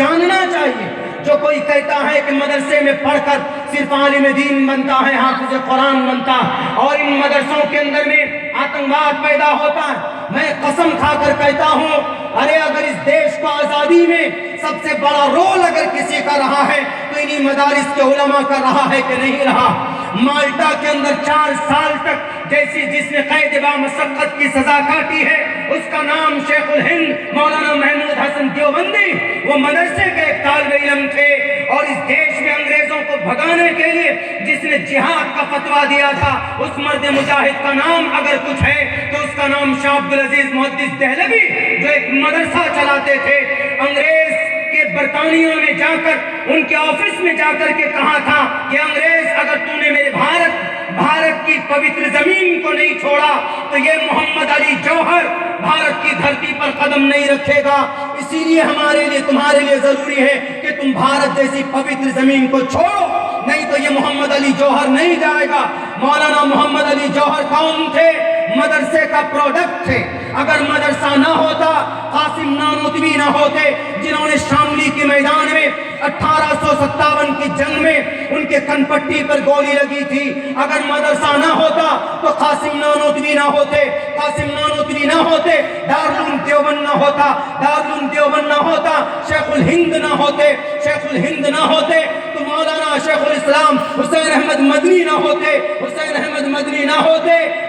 جاننا چاہیے. جو کوئی کہتا ہے کہ مدرسے میں پڑھ کر صرف عالم دین بنتا ہے, حافظ قرآن بنتا ہے, اور ان مدرسوں کے اندر میں آتنکواد پیدا ہوتا ہے, میں قسم کھا کر کہتا ہوں, ارے اگر اس دیش کو آزادی میں سب سے بڑا رول اگر کسی کا رہا ہے تو انہی مدارس کے علماء کا رہا ہے کہ نہیں رہا. مالٹا کے اندر 4 سال تک جس نے قید با مشقت کی سزا کاٹی ہے, اس کا نام شیخ الہند مولانا محمود حسن دیوبندی, وہ مدرسے کے ایک طالب علم تھے. اور اس دیش میں انگریزوں کو بھگانے کے لیے جس نے جہاد کا فتویٰ دیا تھا, اس مرد مجاہد کا نام اگر کچھ ہے تو اس کا نام شاہ عبدالعزیز محدث دہلوی, جو ایک مدرسہ چلاتے تھے. انگریز کے برطانیہ میں جا کر, ان کے آفس میں جا کر کے کہا تھا کہ انگریز اگر تو نے میرے بھارت کی پوتر زمین کو نہیں چھوڑا تو یہ محمد علی جوہر بھارت کی دھرتی پر قدم نہیں رکھے گا. اسی لیے ہمارے لیے تمہارے لیے ضروری ہے کہ تم بھارت جیسی پوتر زمین کو چھوڑو, نہیں تو یہ محمد علی جوہر نہیں جائے گا. مولانا محمد علی جوہر کون تھے؟ مدرسے کا پروڈکٹ تھے. اگر مدرسہ نہ ہوتا, قاسم نانوتوی نہ ہوتے, جنہوں نے شاملی کے میدان میں 1857 کی جنگ میں ان کے کن پٹی پر گولی لگی تھی, اگر مدرسہ نہ ہوتا تو قاسم نانوتوی نہ ہوتے, دارالعلوم دیوبند نہ ہوتا, شیخ الہند نہ ہوتے, تو مولانا شیخ الاسلام حسین احمد مدنی نہ ہوتے,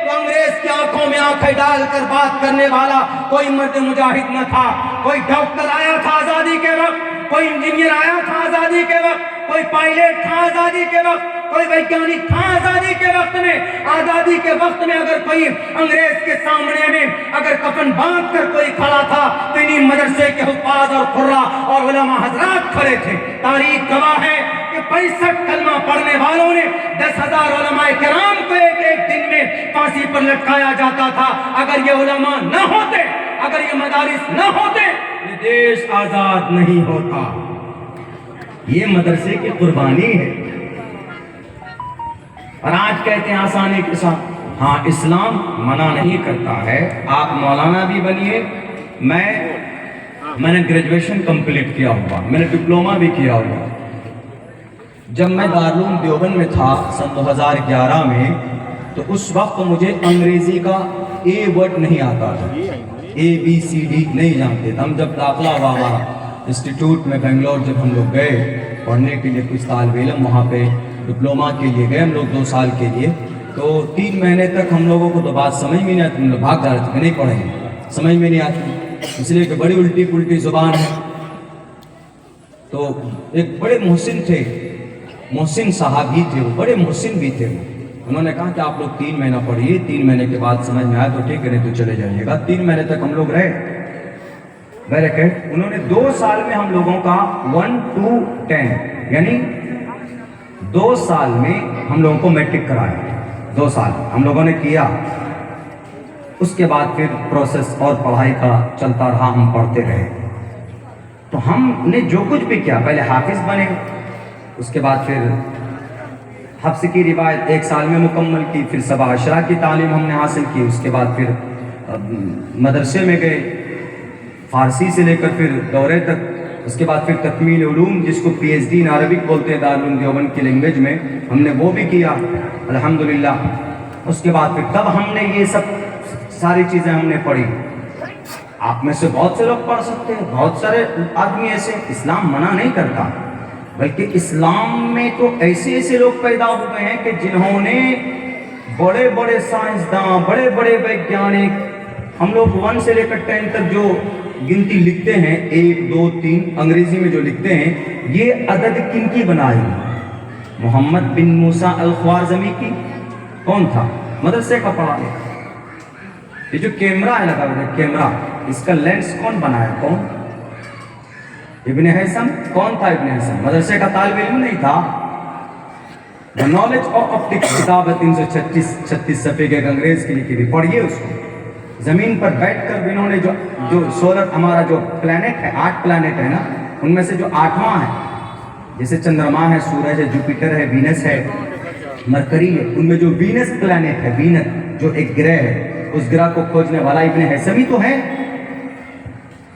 تو انگریز کی آنکھوں میں آنکھیں ڈال کر بات کرنے والا کوئی مرد مجاہد نہ تھا. کوئی ڈاکٹر آیا تھا آزادی کے وقت, کوئی انجینئر آیا تھا آزادی کے وقت, کوئی پائلٹ تھا آزادی کے وقت, کوئی ویگیانک تھا آزادی کے وقت میں. آزادی کے وقت میں اگر کوئی انگریز کے سامنے میں اگر کفن باندھ کر کوئی کھڑا تھا تو انہی مدرسے کے حفاظ اور قراء اور علماء حضرات کھڑے تھے. تاریخ گواہ ہے کہ 65 کلمہ پڑھنے والوں نے 10,000 علماء کرام کو ایک دن میں پھانسی پر لٹکایا جاتا تھا. اگر یہ علماء نہ ہوتے, اگر یہ مدارس نہ ہوتے, یہ دیش آزاد نہیں ہوتا. یہ مدرسے کی قربانی ہے. اور آج کہتے ہیں آسانی کے ساتھ, ہاں اسلام منع نہیں کرتا ہے, آپ مولانا بھی بنیے. میں نے گریجویشن کمپلیٹ کیا ہوا, میں نے ڈپلومہ بھی کیا ہوا. جب میں دارالعلوم دیوبند میں تھا سن 2011 میں, تو اس وقت مجھے انگریزی کا اے ورڈ نہیں آتا تھا, ABCD نہیں جانتے تھے. ہم جب داخلہ ہوا ہمارا انسٹیٹیوٹ میں بنگلور, جب ہم لوگ گئے پڑھنے کے لیے, کچھ طالب علم وہاں پہ ڈپلومہ کے لیے گئے ہم لوگ 2 سال کے لیے, تو 3 مہینے تک ہم لوگوں کو تو بات سمجھ میں نہیں آتی, ہم لوگ بھاگ جا رہے تھے کہ نہیں پڑھیں گے, سمجھ میں نہیں آتی, اس لیے کہ بڑی الٹی پلٹی زبان ہے. تو ایک بڑے محسن تھے, محسن صاحب ہی تھے, وہ بڑے محسن بھی تھے. انہوں نے کہا کہ آپ لوگ 3 مہینہ پڑھیے, 3 مہینے کے بعد سمجھ میں آیا تو ٹھیک ہے, نہیں تو چلے جائیے گا. 3 مہینے تک ہم لوگ رہے. انہوں نے 2 سال میں ہم لوگوں کا 1 to 10 یعنی 2 سال میں ہم لوگوں کو میٹرک کرایا. 2 سال ہم لوگوں نے کیا. اس کے بعد پھر پروسیس اور پڑھائی کا چلتا رہا, ہم پڑھتے رہے. تو ہم نے جو کچھ بھی کیا, پہلے حافظ بنے, اس کے بعد پھر حفظ کی روایت 1 سال میں مکمل کی, پھر سبع عشرہ کی تعلیم ہم نے حاصل کی. اس کے بعد پھر مدرسے میں گئے, فارسی سے لے کر پھر دورے تک. اس کے بعد پھر تکمیل علوم, جس کو PhD ان عربک بولتے ہیں دارالعلوم دیوبند کی لینگویج میں, ہم نے وہ بھی کیا الحمدللہ. اس کے بعد پھر تب ہم نے یہ سب ساری چیزیں ہم نے پڑھی. آپ میں سے بہت سے لوگ پڑھ سکتے ہیں, بہت سارے آدمی ایسے, اسلام منع نہیں کرتا, بلکہ اسلام میں تو ایسے لوگ پیدا ہوئے ہیں کہ جنہوں نے بڑے بڑے سائنسداں, بڑے بڑے ویگیانک, ہم لوگ 1 سے لے کر 10 تک جو گنتی لکھتے ہیں, 1 2 3 انگریزی میں جو لکھتے ہیں, یہ عدد کن کی بنائی؟ محمد بن موسیٰ الخوارزمی کی. کون تھا؟ مدرسے کا پڑھا ہے. یہ جو کیمرہ ہے لگا ہوا, کیمرہ, اس کا لینس کون بنایا؟ کون؟ ابن حیثم. کون تھا ابن حیثم؟ مدرسے کا طالب علم نہیں تھا. The Knowledge of Optics کتاب ہے 336 صفحے کے, انگریز کی لکھی ہوئی, پڑھیے اس کو. زمین پر بیٹھ کر انہوں نے جو سولر, ہمارا جو پلانٹ ہے, 8 پلانٹ ہے نا, ان میں سے جو 8واں ہے, جیسے چندرما ہے, سورج ہے, جوپیٹر ہے, وینس ہے, مرکری ہے, ان میں جو وینس پلانٹ ہے, وینس جو ایک گرہ ہے, اس گرہ کو کھوجنے والا ابن حیثم ہی تو ہے.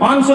500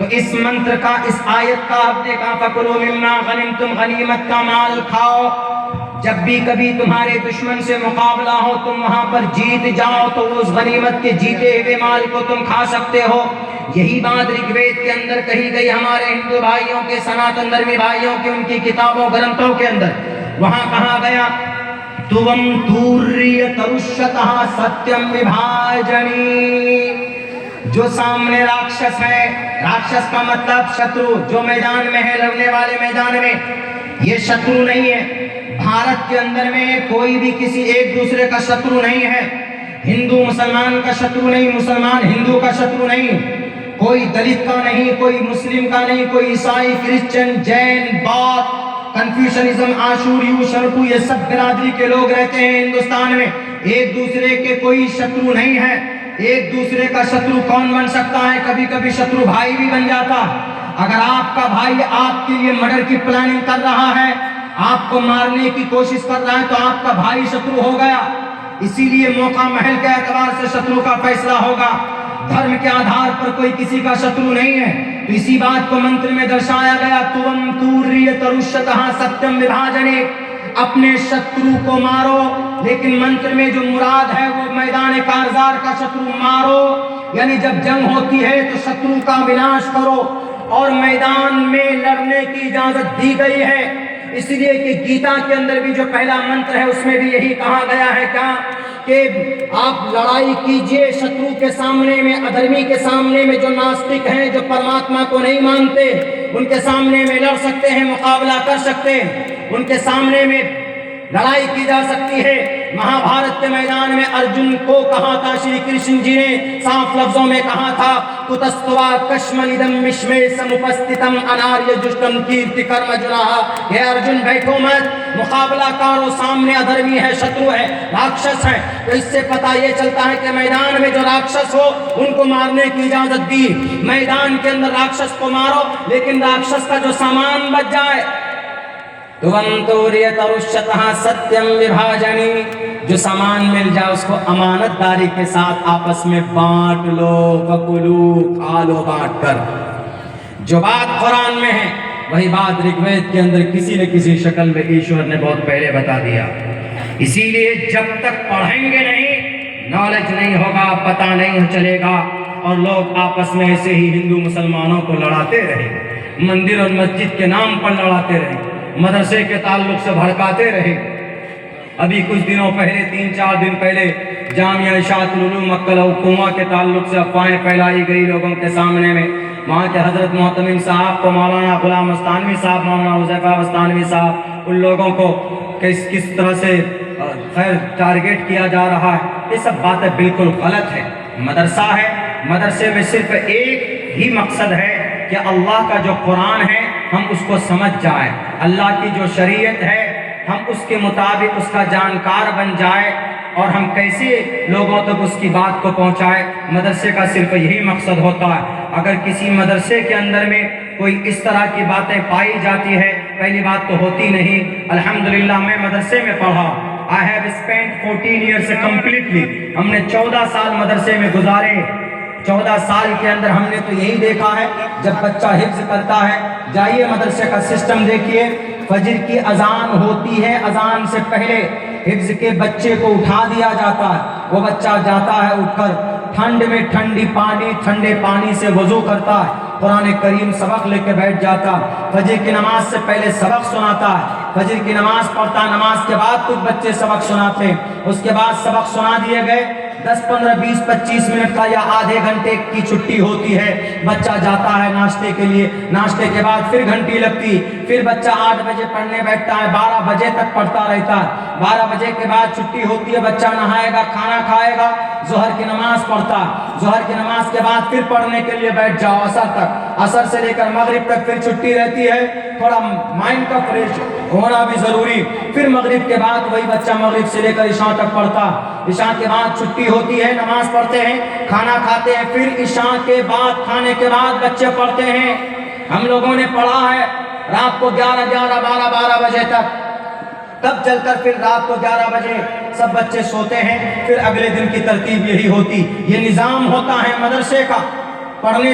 تو اس منتر کا، اس آیت کا آپ نے کہا فَكُلُوا مِمَّا غَنِمْتُمْ، غنیمت کا مال کھاؤ. جب بھی کبھی تمہارے دشمن سے مقابلہ ہو، تم وہاں پر جیت جاؤ تو اس غنیمت کے جیتے ہوئے مال کو تم کھا سکتے ہو. یہی بات رگ وید کے اندر کہی گئی ہمارے ہندو بھائیوں کے، سناتن دھرمی بھائیوں کے، ان کی کتابوں گرنتھوں کے اندر. وہاں کہا گیا تُوَمْ تُوریَتَرُشَّتَہَا سَتْیَمْ وِبھاجَنِی. جو سامنے راکشس ہے، راکشس کا مطلب شترو، جو میدان میں ہے، لڑنے والے میدان میں، یہ شترو نہیں ہے. بھارت کے اندر میں کوئی بھی کسی ایک دوسرے کا شترو نہیں ہے. ہندو مسلمان کا شترو نہیں، مسلمان ہندو کا شترو نہیں، کوئی دلت کا نہیں، کوئی مسلم کا نہیں، کوئی عیسائی، کرسچن، جین، بودھ، کنفیوشنزم، آشوریو، شرکو، یہ سب برادری کے لوگ رہتے ہیں ہندوستان میں. ایک دوسرے کے کوئی شترو نہیں ہے. ایک دوسرے کا شترو کون بن سکتا ہے؟ کبھی کبھی شترو بھائی بھی بن جاتا. اگر آپ کا بھائی آپ کے لیے مرڈر کی پلاننگ کر رہا ہے، آپ کو مارنے کی کوشش کر رہا ہے، تو آپ کا بھائی شترو ہو گیا. اسی لیے موقع محل کے اعتبار سے شترو کا فیصلہ ہوگا. دھرم کے آدھار پر کوئی کسی کا شترو نہیں ہے. تو اسی بات کو منتر میں درشایا گیا تُوَمْ تُوریَتَرُشَّتَہَا سَتْیَمْ وِبھاجَنِی. اپنے شترو کو مارو، لیکن منتر میں جو مراد ہے وہ میدان کارزار کا شترو مارو. یعنی جب جنگ ہوتی ہے تو شترو کا وناش کرو، اور میدان میں لڑنے کی اجازت دی گئی ہے. اس لیے کہ گیتا کے اندر بھی جو پہلا منتر ہے اس میں بھی یہی کہا گیا ہے کیا کہ آپ لڑائی کیجئے شترو کے سامنے میں، ادھرمی کے سامنے میں، جو ناستک ہیں، جو پرماتما کو نہیں مانتے، ان کے سامنے میں لڑ سکتے ہیں، مقابلہ کر سکتے ہیں، ان کے سامنے میں لڑائی کی جا سکتی ہے. مہابھارت کے میدان میں ارجن کو کہا تھا، شری کرشن جی نے صاف لفظوں میں کہا تھا کُتَسْتُوا کشمَنِدَمْ مِشْمے سَمُپَسْتِتَمْ أَنَارْيَ جُشْٹَمْ کِیرْتِ کَرْمَ جُنَاہَ. اے ارجن بیٹھو مت، مقابلہ کرو، سامنے ادھرمی ہے، شترو ہے، راکشس ہے. تو اس سے پتہ یہ چلتا ہے کہ میدان میں جو راکشس ہو ان کو مارنے کی اجازت دی. میدان کے اندر راکشس کو مارو، لیکن راکشس کا جو سامان بچ جائے. تُوَمْ تُوریَتَرُشَّتَہَا سَتْیَمْ وِبھاجَنِی. جو سامان مل جائے اس کو امانت داری کے ساتھ آپس میں بانٹ لو. فَكُلُوا، کھا لو بانٹ کر. جو بات قرآن میں ہے وہی بات رگ وید کے اندر کسی نہ کسی شکل میں ایشور نے بہت پہلے بتا دیا. اسی لیے جب تک پڑھیں گے نہیں، نالج نہیں ہوگا، پتہ نہیں چلے گا، اور لوگ آپس میں ایسے ہی ہندو مسلمانوں کو لڑاتے رہے، مندر اور مسجد کے نام پر لڑاتے رہے، مدرسے کے تعلق سے بھڑکاتے رہے. ابھی کچھ دنوں پہلے، 3-4 دن پہلے، جامعہ اشاعت العلوم مکہ الحکومہ کے تعلق سے افواہیں پھیلائی گئی لوگوں کے سامنے میں. وہاں کے حضرت محتمم صاحب کو، مولانا غلام مستانوی صاحب، مولانا حذیفہ مستانوی صاحب، ان لوگوں کو کس طرح سے خیر ٹارگیٹ کیا جا رہا ہے. یہ سب باتیں بالکل غلط ہے. مدرسہ ہے، مدرسے میں صرف ایک ہی مقصد ہے کہ اللہ کا جو قرآن ہے ہم اس کو سمجھ جائیں، اللہ کی جو شریعت ہے ہم اس کے مطابق اس کا جانکار بن جائے، اور ہم کیسے لوگوں تک اس کی بات کو پہنچائے. مدرسے کا صرف یہی مقصد ہوتا ہے. اگر کسی مدرسے کے اندر میں کوئی اس طرح کی باتیں پائی جاتی ہے، پہلی بات تو ہوتی نہیں. الحمدللہ میں مدرسے میں پڑھا. I have spent 14 years completely. ہم نے 14 سال مدرسے میں گزارے. 14 سال کے اندر ہم نے تو یہی دیکھا ہے، جب بچہ حفظ کرتا ہے، جائیے مدرسے کا سسٹم دیکھیے. فجر کی اذان ہوتی ہے، اذان سے پہلے حفظ کے بچے کو اٹھا دیا جاتا ہے. وہ بچہ جاتا ہے اٹھ کر ٹھنڈ میں ٹھنڈے پانی سے وضو کرتا ہے، قرآن کریم سبق لے کے بیٹھ جاتا. فجر کی نماز سے پہلے سبق سناتا ہے، فجر کی نماز پڑھتا، نماز کے بعد کچھ بچے سبق سناتے. اس کے بعد سبق سنا دیے گئے، 10, 15, 20, 25 منٹ کا یا آدھے گھنٹے کی چھٹی ہوتی ہے. بچہ جاتا ہے ناشتے کے لیے، ناشتے کے بعد پھر گھنٹی لگتی، پھر بچہ 8 بجے پڑھنے بیٹھتا ہے، 12 بجے تک پڑھتا رہتا ہے. 12 بجے کے بعد چھٹی ہوتی ہے، بچہ نہائے گا، کھانا کھائے گا، ظہر کی نماز پڑھتا. ظہر کی نماز کے بعد پھر پڑھنے کے لیے بیٹھ جاؤ عصر تک، عصر سے لے کر مغرب تک پھر چھٹی رہتی ہے. تھوڑا مائنڈ کا فریش ہونا بھی ضروری. پھر مغرب کے بعد وہی بچہ مغرب سے لے کر عشاء تک پڑھتا. عشاء کے بعد چھٹی ہوتی ہے، نماز پڑھتے ہیں، کھانا کھاتے ہیں، پھر عشاء کے بعد، کھانے کے بعد بچے پڑھتے ہیں. ہم لوگوں نے پڑھا ہے رات کو 11, 12 بجے تک، تب چل کر پھر رات کو 11 بجے سب بچے سوتے ہیں. پھر اگلے دن کی ترتیب یہی ہوتی. یہ نظام ہوتا ہے مدرسے کا. پڑھنے